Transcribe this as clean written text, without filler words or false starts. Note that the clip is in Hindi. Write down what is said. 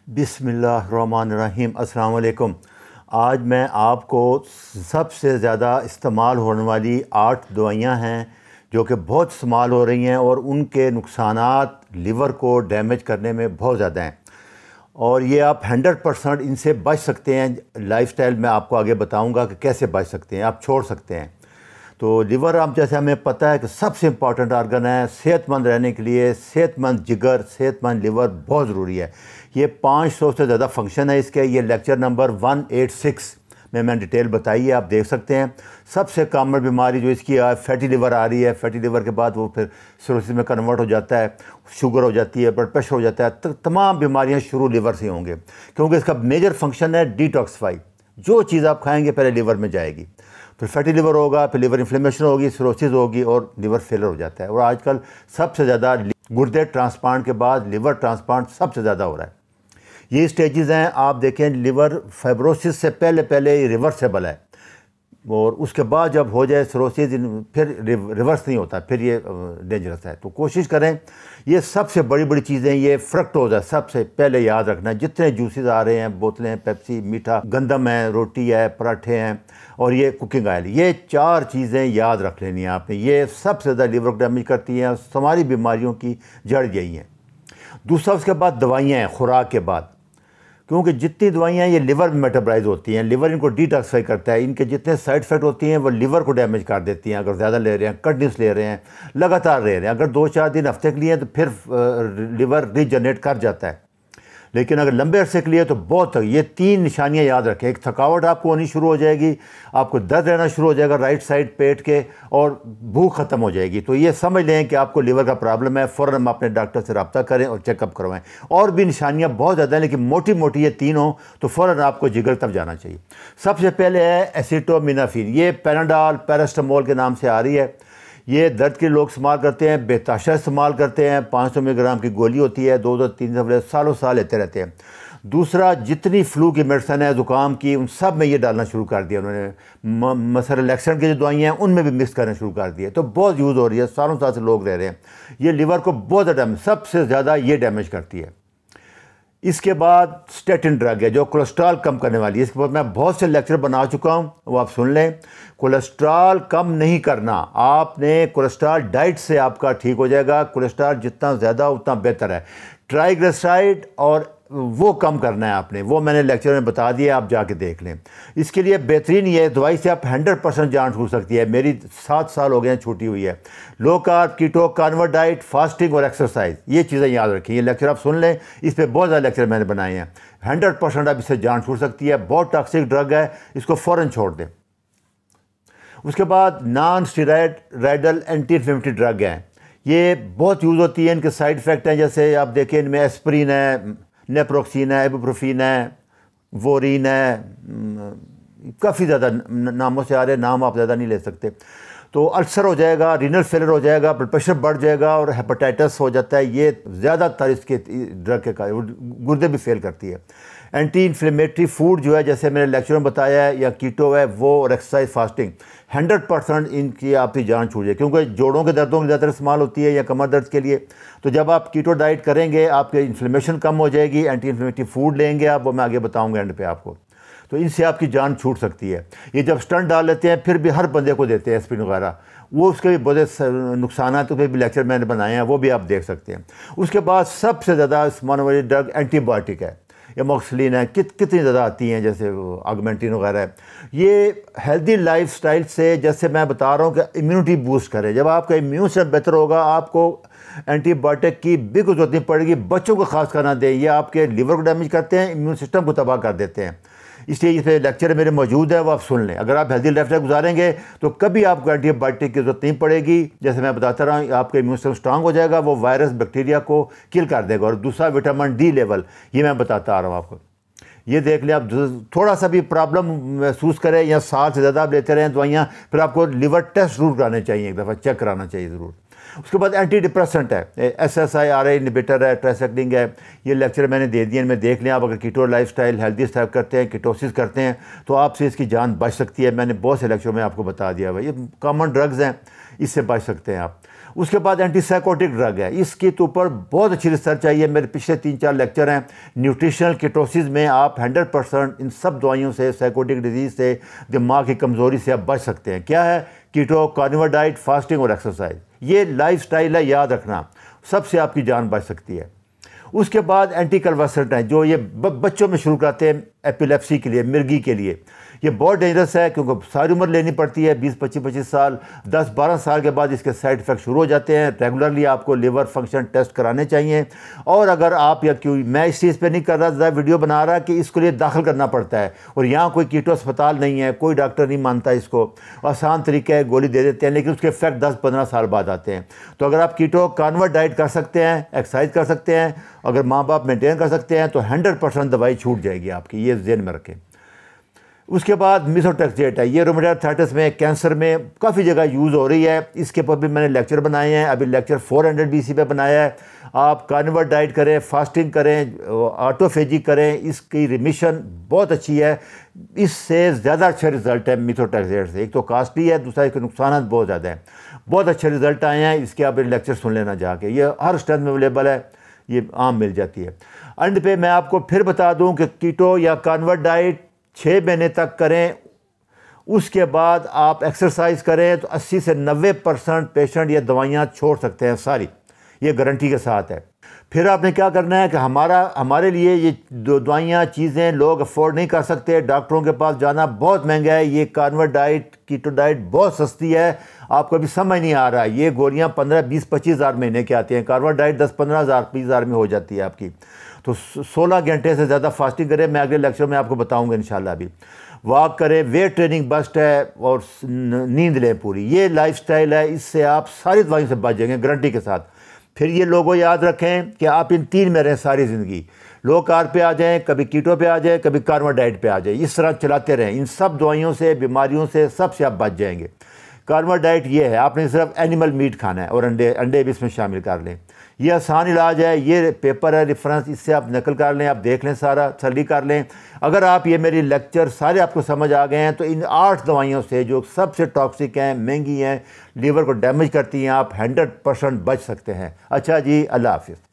बिस्मिल्लाहिर्रहमानिर्रहीम। अस्सलाम वालेकुम। आज मैं आपको सबसे ज़्यादा इस्तेमाल होने वाली 8 दवाइयाँ हैं जो कि बहुत इस्तेमाल हो रही हैं और उनके नुकसानात लिवर को डैमेज करने में बहुत ज़्यादा हैं और ये आप 100% इनसे बच सकते हैं। लाइफस्टाइल में आपको आगे बताऊंगा कि कैसे बच सकते हैं, आप छोड़ सकते हैं। तो लिवर, आप जैसे हमें पता है कि सबसे इम्पॉर्टेंट आर्गन है सेहतमंद रहने के लिए। सेहतमंद जिगर, सेहतमंद लिवर बहुत ज़रूरी है। ये 500 से ज़्यादा फंक्शन है इसके। ये लेक्चर नंबर 186 में मैंने डिटेल बताई है, आप देख सकते हैं। सबसे कॉमन बीमारी जो इसकी फैटी लिवर आ रही है। फैटी लिवर के बाद वो फिर सिरोसिस में कन्वर्ट हो जाता है, शुगर हो जाती है, ब्लड प्रेशर हो जाता है। तो तमाम बीमारियां शुरू लिवर से होंगे, क्योंकि इसका मेजर फंक्शन है डिटॉक्सिफाई। जो चीज़ आप खाएंगे पहले लिवर में जाएगी, फिर फैटी लिवर होगा, फिर लिवर इन्फ्लेमेशन होगी, सिरोसिस होगी और लिवर फेलर हो जाता है। और आजकल सबसे ज़्यादा गुर्दे ट्रांसप्लांट के बाद लिवर ट्रांसप्लांट सबसे ज़्यादा हो रहा है। ये स्टेजेस हैं, आप देखें। लिवर फाइब्रोसिस से पहले पहले रिवर्सेबल है और उसके बाद जब हो जाए सिरोसिस फिर रिवर्स नहीं होता, फिर ये डेंजरस है। तो कोशिश करें। ये सबसे बड़ी बड़ी चीज़ें, ये फ्रक्टोज है, सबसे पहले याद रखना है। जितने जूसेस आ रहे हैं, बोतलें हैं, पेप्सी, मीठा, गंदम है, रोटी है, पराठे हैं और ये कुकिंग ऑयल, ये 4 चीज़ें याद रख लेनी है आपने। ये सबसे ज़्यादा लिवर को डैमेज करती हैं, सारी बीमारियों की जड़ यही हैं। दूसरा, उसके बाद दवाइयाँ हैं खुराक के बाद, क्योंकि जितनी दवाइयाँ ये लिवर में मेटाबलाइज होती हैं, लिवर इनको डिटॉक्सिफाई करता है। इनके जितने साइड इफेक्ट होती हैं वो लिवर को डैमेज कर देती हैं। अगर ज़्यादा ले रहे हैं, कंटिन्यूस ले रहे हैं, लगातार ले रहे हैं, अगर 2-4 दिन हफ्ते के लिए तो फिर लिवर रीजनरेट कर जाता है। लेकिन अगर लंबे अरसे के लिए तो बहुत, ये 3 निशानियां याद रखें। एक, थकावट आपको होनी शुरू हो जाएगी, आपको दर्द रहना शुरू हो जाएगा राइट साइड पेट के, और भूख ख़त्म हो जाएगी। तो ये समझ लें कि आपको लिवर का प्रॉब्लम है। फ़ौरन अपने डॉक्टर से रब्ता करें और चेकअप करवाएं। और भी निशानियां बहुत ज़्यादा हैं, लेकिन मोटी मोटी ये 3 हो तो फ़ौरन आपको जिगर तक जाना चाहिए। सबसे पहले है एसिटोमिनाफिन। ये पैराडाल, पैरास्टामोल के नाम से आ रही है। ये दर्द के लोग इस्तेमाल करते हैं, बेताशा इस्तेमाल करते हैं। 500 मिलीग्राम की गोली होती है, 2-3 दफ़े सालों साल लेते रहते हैं। दूसरा, जितनी फ्लू की मेडिसिन है, ज़ुकाम की, उन सब में ये डालना शुरू कर दिया उन्होंने। मसर रिलैक्सेंट की जो दवाइयाँ हैं उनमें भी मिक्स करना शुरू कर दिया। तो बहुत यूज़ हो रही है, सालों साल से लोग रह रहे हैं। ये लिवर को बहुत ज़्यादा, सबसे ज़्यादा ये डैमेज करती है। इसके बाद स्टेटिन ड्रग है जो कोलेस्ट्रॉल कम करने वाली है। इसके बाद मैं बहुत से लेक्चर बना चुका हूँ, वो आप सुन लें। कोलेस्ट्रॉल कम नहीं करना आपने, कोलेस्ट्रॉल डाइट से आपका ठीक हो जाएगा। कोलेस्ट्रॉल जितना ज़्यादा उतना बेहतर है। ट्राइग्लिसराइड और वो कम करना है आपने, वो मैंने लेक्चर में बता दिया, आप जाके देख लें। इसके लिए बेहतरीन ये दवाई से आप 100% जान छूट सकती है। मेरी 7 साल हो गए हैं छूटी हुई है। लो कार्ब, कीटो, कार्निवोर डाइट, फास्टिंग और एक्सरसाइज, ये चीज़ें याद रखिए। ये लेक्चर आप सुन लें, इस पर बहुत ज़्यादा लेक्चर मैंने बनाए हैं। 100% आप इससे जान छूट सकती है। बहुत टॉक्सिक ड्रग है, इसको फ़ौरन छोड़ दें। उसके बाद non steroidal anti inflammatory drug हैं। ये बहुत यूज़ होती है, इनके साइड इफ़ेक्ट हैं, जैसे आप देखें इनमें एस्प्रिन है, नेप्रोक्सीन है, इबुप्रोफीन है, वोरीन है, काफ़ी ज़्यादा नामों से आ रहे हैं, नाम आप ज़्यादा नहीं ले सकते। तो अल्सर हो जाएगा, रीनल फेलर हो जाएगा, ब्लड प्रेशर बढ़ जाएगा और हेपेटाइटिस हो जाता है। ये ज़्यादातर इसके ड्रग के कारण गुर्दे भी फेल करती है। एंटी इन्फ्लेमेटरी फूड जो है, जैसे मैंने लेक्चर में बताया है, या कीटो है वो, और एक्सरसाइज, फास्टिंग, 100% इनकी आपकी जान छूट जाए, क्योंकि जोड़ों के दर्दों की ज़्यादातर इस्तेमाल होती है या कमर दर्द के लिए। तो जब आप कीटो डाइट करेंगे आपके इन्फ्लेमेशन कम हो जाएगी। एंटी इन्फ्लेमेटरी फूड लेंगे आप, वो मैं आगे बताऊँगा एंड पे आपको। तो इनसे आपकी जान छूट सकती है। ये जब स्टंट डाल लेते हैं फिर भी हर बंदे को देते हैं एस्पिरिन वगैरह, वो उसके भी बहुत नुकसान है, तो फिर भी लेक्चर मैंने बनाए हैं, वो भी आप देख सकते हैं। उसके बाद सबसे ज़्यादा इस्तेमाल वाली ड्रग एंटीबायोटिक है, एमोक्सिलिन है, कितनी ज़्यादा आती हैं, जैसे ऑगमेंटिन वगैरह है। ये हेल्दी लाइफस्टाइल से, जैसे मैं बता रहा हूँ कि इम्यूनिटी बूस्ट करे। जब आपका इम्यून सिस्टम बेहतर होगा, आपको एंटीबायोटिक की भी कुछ जरूरत नहीं पड़ेगी। बच्चों को खास करना दें, ये आपके लिवर को डैमेज करते हैं, इम्यून सिस्टम को तबाह कर देते हैं। इसलिए इस पर लेक्चर मेरे मौजूद है, वो आप सुन लें। अगर आप हेल्दी लाइफस्टाइल गुजारेंगे तो कभी आपको एंटीबायोटिक की जरूरत नहीं पड़ेगी। जैसे मैं बताता रहा हूँ, आपका इम्यून सिस्टम स्ट्रांग हो जाएगा, वो वायरस बैक्टीरिया को किल कर देगा। और दूसरा, विटामिन डी लेवल, ये मैं बताता आ रहा हूँ आपको। ये देख लें आप, थोड़ा सा भी प्रॉब्लम महसूस करें या साल से ज़्यादा आप लेते रहें दवाइयाँ, फिर आपको लिवर टेस्ट ज़रूर कराने चाहिए, एक दफ़ा चेक कराना चाहिए ज़रूर। उसके बाद एंटी डिप्रेसेंट है, SSRI इनहिबिटर है, ट्राइसाइक्लिन है। ये लेक्चर मैंने दे दिए, इनमें देख लें आप। अगर कीटो लाइफस्टाइल हेल्दी स्टाइल करते हैं, कीटोसिस करते हैं, तो आपसे इसकी जान बच सकती है। मैंने बहुत से लेक्चर में आपको बता दिया भाई, ये कॉमन ड्रग्स हैं, इससे बच सकते हैं आप। उसके बाद एंटीसाइकोटिक ड्रग है, इसके तो ऊपर बहुत अच्छी रिसर्च आई है। मेरे पिछले 3-4 लेक्चर हैं न्यूट्रिशनल कीटोसिस में। आप 100% इन सब दवाइयों से, साइकोटिक डिजीज़ से, दिमाग की कमज़ोरी से आप बच सकते हैं। क्या है? कीटो, कार्निवोर डाइट, फास्टिंग और एक्सरसाइज, ये लाइफ स्टाइल है, याद रखना, सबसे आपकी जान बच सकती है। उसके बाद एंटी कन्वर्सेंट हैं जो ये बच्चों में शुरू कराते हैं एपिलेप्सी के लिए, मिर्गी के लिए। ये बहुत डेंजरस है क्योंकि सारी उम्र लेनी पड़ती है, 20-25 साल, 10-12 साल के बाद इसके साइड इफ़ेक्ट शुरू हो जाते हैं। रेगुलरली आपको लिवर फंक्शन टेस्ट कराने चाहिए। और अगर आप, या क्यों मैं इस चीज़ पे नहीं कर रहा, ज़्यादा वीडियो बना रहा कि इसके लिए दाखिल करना पड़ता है, और यहाँ कोई कीटो अस्पताल नहीं है, कोई डॉक्टर नहीं मानता इसको, आसान तरीका है, गोली दे देते हैं, लेकिन उसके इफेक्ट 10-15 साल बाद आते हैं। तो अगर आप कीटो कार्निवोर डाइट कर सकते हैं, एक्सरसाइज कर सकते हैं, अगर माँ बाप मेंटेन कर सकते हैं, तो 100% दवाई छूट जाएगी आपकी, ये ज़हन में रखें। उसके बाद मेथोट्रेक्सेट है, ये रूमेटॉइड आर्थराइटिस में, कैंसर में काफ़ी जगह यूज़ हो रही है। इसके ऊपर भी मैंने लेक्चर बनाए हैं, अभी लेक्चर 400 BC पे बनाया है। आप कार्निवोर डाइट करें, फास्टिंग करें, ऑटोफेजी करें, इसकी रिमिशन बहुत अच्छी है। इससे ज़्यादा अच्छे रिज़ल्ट है मेथोट्रेक्सेट से। एक तो कास्टली है, दूसरा इसके नुकसान बहुत ज़्यादा हैं। बहुत अच्छे रिज़ल्ट आए हैं, इसके आप लेक्चर सुन लेना जाके, ये हर स्ट्रेंथ में अवेलेबल है, ये आम मिल जाती है। एंड पे मैं आपको फिर बता दूं कि कीटो या कार्निवोर डाइट 6 महीने तक करें, उसके बाद आप एक्सरसाइज करें तो 80 से 90% पेशेंट ये दवाइयाँ छोड़ सकते हैं सारी, ये गारंटी के साथ है। फिर आपने क्या करना है कि हमारे लिए ये दवाइयाँ, चीज़ें लोग अफोर्ड नहीं कर सकते, डॉक्टरों के पास जाना बहुत महंगा है। ये कार्निवोर डाइट, कीटो डाइट बहुत सस्ती है, आपको अभी समझ नहीं आ रहा है। ये गोलियाँ 15, 20, 25 हज़ार महीने के आती हैं, कार्निवोर डाइट 10-15 हज़ार, 20 हज़ार में हो जाती है आपकी। तो 16 घंटे से ज़्यादा फास्टिंग करें, मैं अगले लेक्चर में आपको बताऊंगा इंशाल्लाह। अभी वॉक करें, वेट ट्रेनिंग बेस्ट है, और नींद लें पूरी, ये लाइफस्टाइल है, इससे आप सारी दवाइयों से बच जाएंगे गारंटी के साथ। फिर ये लोगों याद रखें कि आप इन 3 में रहें सारी ज़िंदगी। लो कार्ब पे आ जाएं, कभी कीटो पे आ जाएं, कभी कार्निवोर डाइट पे आ जाएं, इस तरह चलाते रहें। इन सब दवाइयों से, बीमारियों से, सबसे आप बच जाएंगे। कार्निवोर डाइट ये है, आपने सिर्फ एनिमल मीट खाना है और अंडे भी इसमें शामिल कर लें। ये आसान इलाज है, ये पेपर है रेफरेंस, इससे आप नकल कर लें, आप देख लें, सारा तसल्ली कर लें। अगर आप ये मेरी लेक्चर सारे आपको समझ आ गए हैं तो इन 8 दवाइयों से जो सबसे टॉक्सिक हैं, महंगी हैं, लीवर को डैमेज करती हैं, आप 100% बच सकते हैं। अच्छा जी, अल्लाह हाफिज़।